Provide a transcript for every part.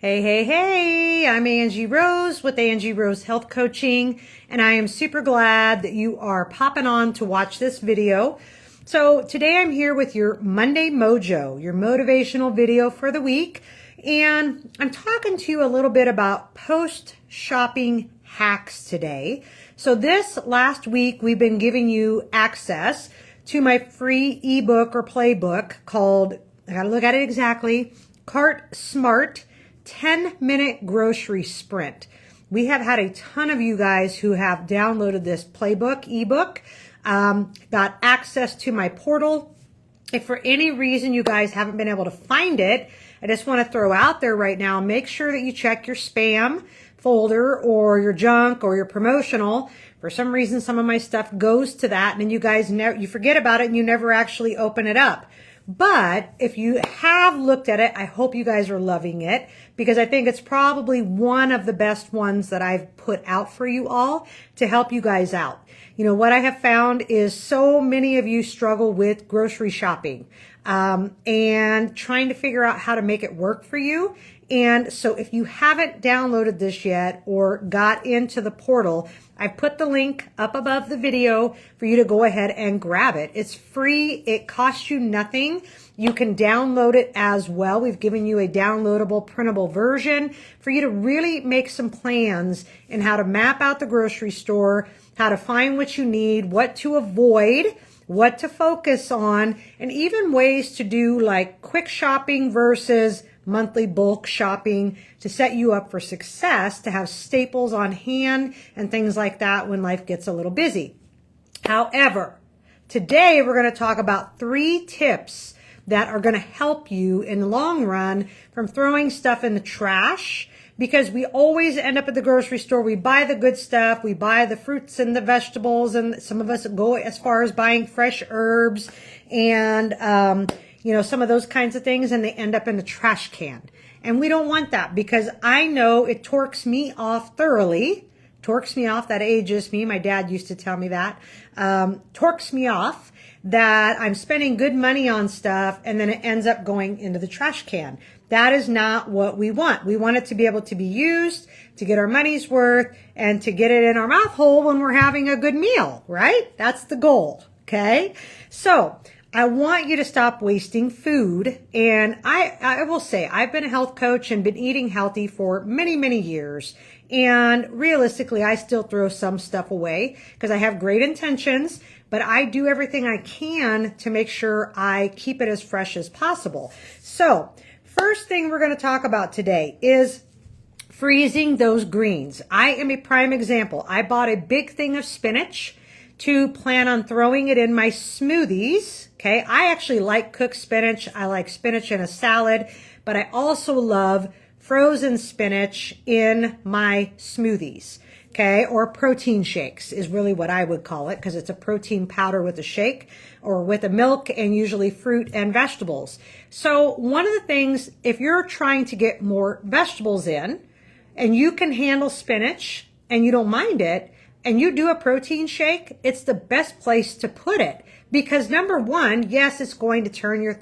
Hey, hey, hey, I'm Angie Rose with Angie Rose Health Coaching, and I am super glad that you are popping on to watch this video. So today I'm here with your Monday Mojo, your motivational video for the week, and I'm talking to you a little bit about post-shopping hacks today. So this last week, we've been giving you access to my free ebook or playbook called, I gotta look at it exactly, Cart Smart 10-minute grocery sprint. We have had a ton of you guys who have downloaded this playbook, ebook, got access to my portal. If for any reason you guys haven't been able to find it, I just want to throw out there right now, make sure that you check your spam folder or your junk or your promotional. For some reason, some of my stuff goes to that, and then you guys you forget about it and you never actually open it up. But if you have looked at it, I hope you guys are loving it, because I think it's probably one of the best ones that I've put out for you all to help you guys out. You know, what I have found is so many of you struggle with grocery shopping and trying to figure out how to make it work for you. And so if you haven't downloaded this yet or got into the portal, I've put the link up above the video for you to go ahead and grab it. It's free. It costs you nothing. You can download it as well. We've given you a downloadable, printable version for you to really make some plans in how to map out the grocery store, how to find what you need, what to avoid, what to focus on, and even ways to do like quick shopping versus monthly bulk shopping to set you up for success, to have staples on hand and things like that when life gets a little busy. However, today we're going to talk about 3 tips that are going to help you in the long run from throwing stuff in the trash, because we always end up at the grocery store. We buy the good stuff. We buy the fruits and the vegetables, and some of us go as far as buying fresh herbs and you know, some of those kinds of things, and they end up in the trash can. And we don't want that, because I know it torques me off thoroughly. Torques me off, that ages me. My dad used to tell me that. Torques me off that I'm spending good money on stuff and then it ends up going into the trash can. That is not what we want. We want it to be able to be used, to get our money's worth, and to get it in our mouth hole when we're having a good meal, right? That's the goal, okay? So I want you to stop wasting food. And I will say, I've been a health coach and been eating healthy for many, many years. And realistically, I still throw some stuff away because I have great intentions, but I do everything I can to make sure I keep it as fresh as possible. So first thing we're going to talk about today is freezing those greens. I am a prime example. I bought a big thing of spinach to plan on throwing it in my smoothies. Okay, I actually like cooked spinach. I like spinach in a salad, but I also love frozen spinach in my smoothies. Okay, or protein shakes is really what I would call it, because it's a protein powder with a shake or with a milk, and usually fruit and vegetables. So one of the things, if you're trying to get more vegetables in and you can handle spinach and you don't mind it, and you do a protein shake, it's the best place to put it. Because number one, yes, it's going to turn your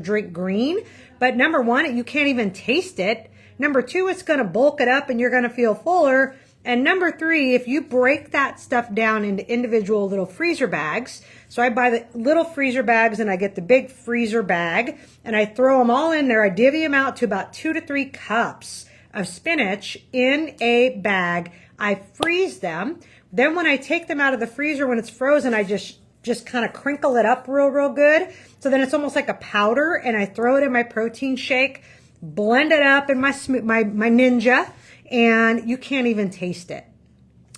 drink green, but number one, you can't even taste it. Number two, it's going to bulk it up and you're going to feel fuller. And number three, if you break that stuff down into individual little freezer bags, so I buy the little freezer bags and I get the big freezer bag and I throw them all in there. I divvy them out to about 2 to 3 cups of spinach in a bag. I freeze them. Then when I take them out of the freezer, when it's frozen, I just kind of crinkle it up real good. So then it's almost like a powder, and I throw it in my protein shake, blend it up in my Ninja, and you can't even taste it.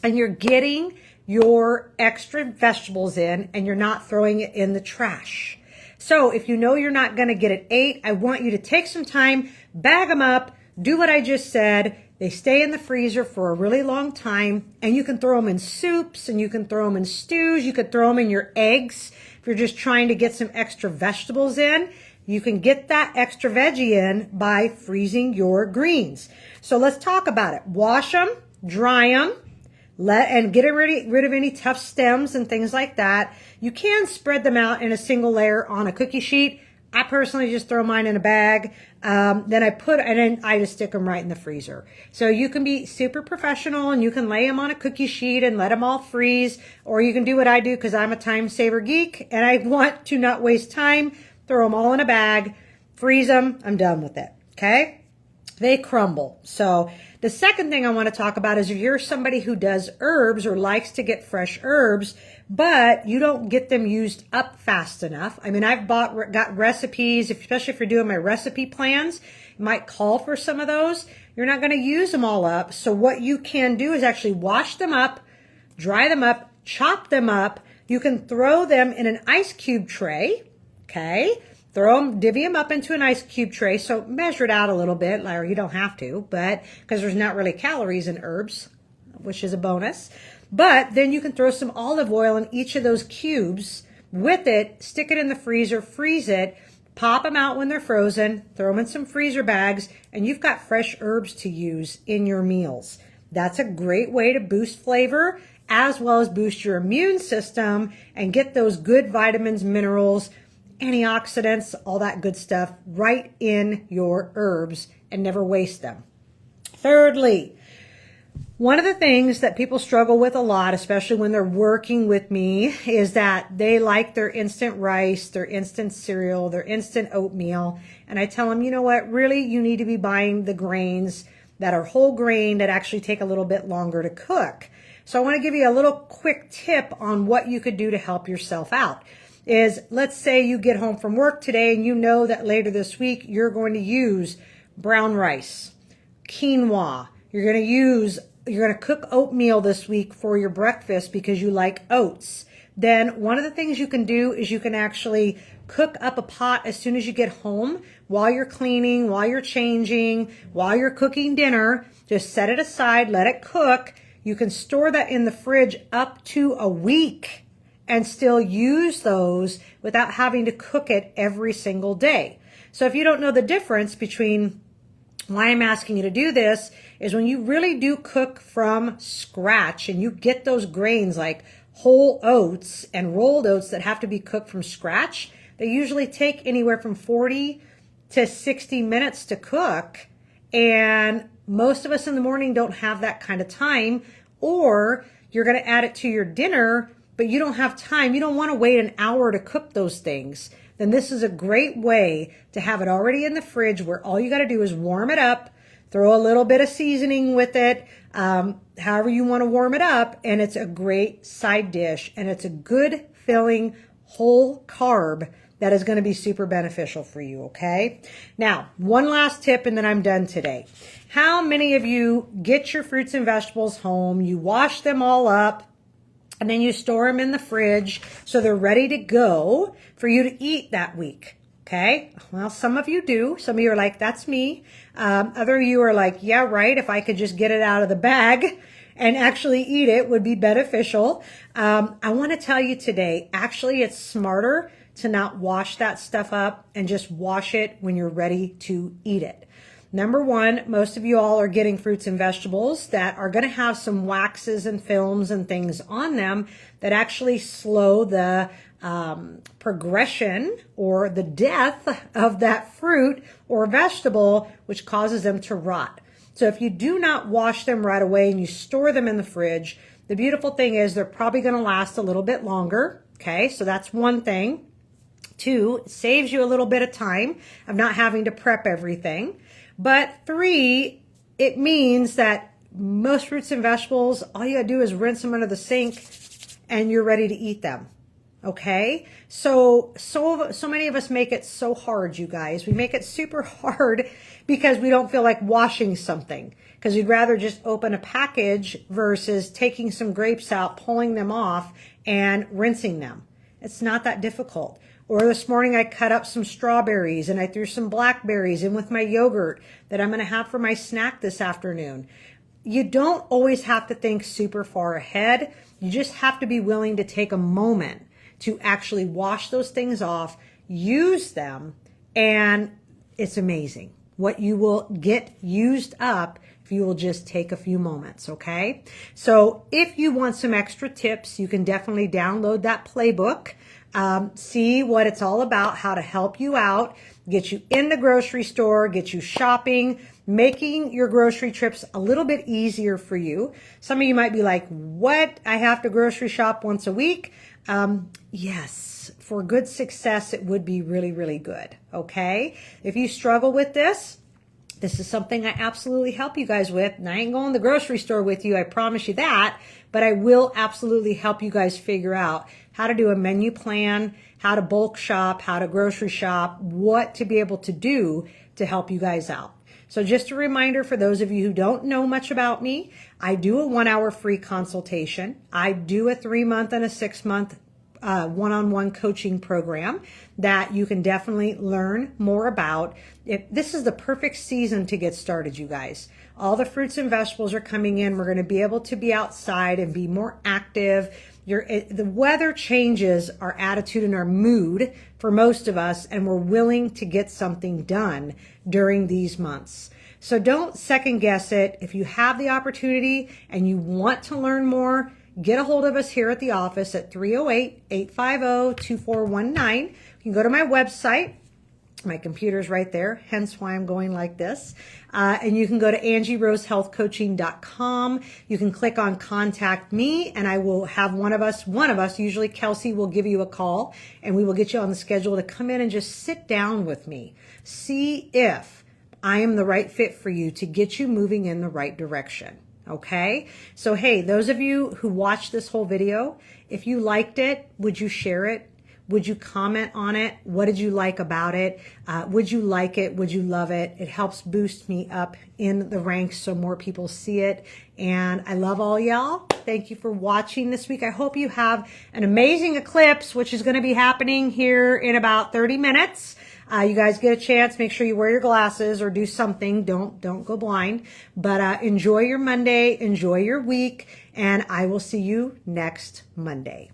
And you're getting your extra vegetables in, and you're not throwing it in the trash. So if you know you're not going to get it ate, I want you to take some time, bag them up, do what I just said. They stay in the freezer for a really long time, and you can throw them in soups, and you can throw them in stews. You could throw them in your eggs. If you're just trying to get some extra vegetables in, you can get that extra veggie in by freezing your greens. So let's talk about it. Wash them, dry them, and get rid of any tough stems and things like that. You can spread them out in a single layer on a cookie sheet. I personally just throw mine in a bag. Then I just stick them right in the freezer. So you can be super professional and you can lay them on a cookie sheet and let them all freeze. Or you can do what I do because I'm a time saver geek and I want to not waste time. Throw them all in a bag, freeze them. I'm done with it. Okay. They crumble. So the second thing I want to talk about is if you're somebody who does herbs or likes to get fresh herbs, but you don't get them used up fast enough. I mean, I've got recipes, especially if you're doing my recipe plans, it might call for some of those. You're not going to use them all up. So what you can do is actually wash them up, dry them up, chop them up. You can throw them in an ice cube tray. Okay. Divvy them up into an ice cube tray. So measure it out a little bit, or you don't have to, but because there's not really calories in herbs, which is a bonus. But then you can throw some olive oil in each of those cubes with it, stick it in the freezer, freeze it, pop them out when they're frozen, throw them in some freezer bags, and you've got fresh herbs to use in your meals. That's a great way to boost flavor as well as boost your immune system and get those good vitamins, minerals, antioxidants, all that good stuff right in your herbs and never waste them. Thirdly, one of the things that people struggle with a lot, especially when they're working with me, is that they like their instant rice, their instant cereal, their instant oatmeal. And I tell them, you know what, really you need to be buying the grains that are whole grain that actually take a little bit longer to cook. So I want to give you a little quick tip on what you could do to help yourself out. Is let's say you get home from work today and you know that later this week you're going to use brown rice, quinoa. You're going to cook oatmeal this week for your breakfast because you like oats. Then one of the things you can do is you can actually cook up a pot as soon as you get home while you're cleaning, while you're changing, while you're cooking dinner. Just set it aside, let it cook. You can store that in the fridge up to a week and still use those without having to cook it every single day. So if you don't know the difference between why I'm asking you to do this is when you really do cook from scratch and you get those grains like whole oats and rolled oats that have to be cooked from scratch, they usually take anywhere from 40 to 60 minutes to cook. And most of us in the morning don't have that kind of time, or you're going to add it to your dinner but you don't have time, you don't want to wait an hour to cook those things, then this is a great way to have it already in the fridge where all you got to do is warm it up, throw a little bit of seasoning with it, however you want to warm it up, and it's a great side dish, and it's a good filling whole carb that is going to be super beneficial for you, okay? Now, one last tip and then I'm done today. How many of you get your fruits and vegetables home, you wash them all up, and then you store them in the fridge so they're ready to go for you to eat that week, okay? Well, some of you do. Some of you are like, that's me. Other of you are like, yeah, right, if I could just get it out of the bag and actually eat it would be beneficial. I want to tell you today, actually, it's smarter to not wash that stuff up and just wash it when you're ready to eat it. Number one, most of you all are getting fruits and vegetables that are going to have some waxes and films and things on them that actually slow the progression or the death of that fruit or vegetable, which causes them to rot. So if you do not wash them right away and you store them in the fridge, the beautiful thing is they're probably going to last a little bit longer. Okay, so that's one thing. Two, it saves you a little bit of time of not having to prep everything. But three, it means that most fruits and vegetables, all you gotta do is rinse them under the sink and you're ready to eat them. Okay? So many of us make it so hard, you guys. We make it super hard because we don't feel like washing something. Because we'd rather just open a package versus taking some grapes out, pulling them off, and rinsing them. It's not that difficult. Or this morning I cut up some strawberries and I threw some blackberries in with my yogurt that I'm going to have for my snack this afternoon. You don't always have to think super far ahead. You just have to be willing to take a moment to actually wash those things off, use them, and it's amazing what you will get used up if you will just take a few moments, okay? So if you want some extra tips, you can definitely download that playbook. see what it's all about, how to help you out, get you in the grocery store, get you shopping, making your grocery trips a little bit easier for you. Some of you might be like, what? I have to grocery shop once a week? Yes, for good success, it would be really, really good. Okay. If you struggle with this is something I absolutely help you guys with. And I ain't going to the grocery store with you, I promise you that, but I will absolutely help you guys figure out how to do a menu plan, how to bulk shop, how to grocery shop, what to be able to do to help you guys out. So just a reminder for those of you who don't know much about me, I do a 1-hour free consultation. I do a 3-month and a 6-month one-on-one coaching program that you can definitely learn more about. This is the perfect season to get started, you guys. All the fruits and vegetables are coming in. We're going to be able to be outside and be more active. The weather changes our attitude and our mood for most of us, and we're willing to get something done during these months. So don't second guess it. If you have the opportunity and you want to learn more, get a hold of us here at the office at 308-850-2419. You can go to my website. My computer's right there, hence why I'm going like this. And you can go to angierosehealthcoaching.com. You can click on contact me, and I will have one of us, usually Kelsey, will give you a call, and we will get you on the schedule to come in and just sit down with me. See if I am the right fit for you to get you moving in the right direction. Okay. So, hey, those of you who watched this whole video, if you liked it, would you share it? Would you comment on it? What did you like about it? Would you like it? Would you love it? It helps boost me up in the ranks so more people see it. And I love all y'all. Thank you for watching this week. I hope you have an amazing eclipse, which is going to be happening here in about 30 minutes. You guys get a chance. Make sure you wear your glasses or do something. Don't go blind. But enjoy your Monday. Enjoy your week. And I will see you next Monday.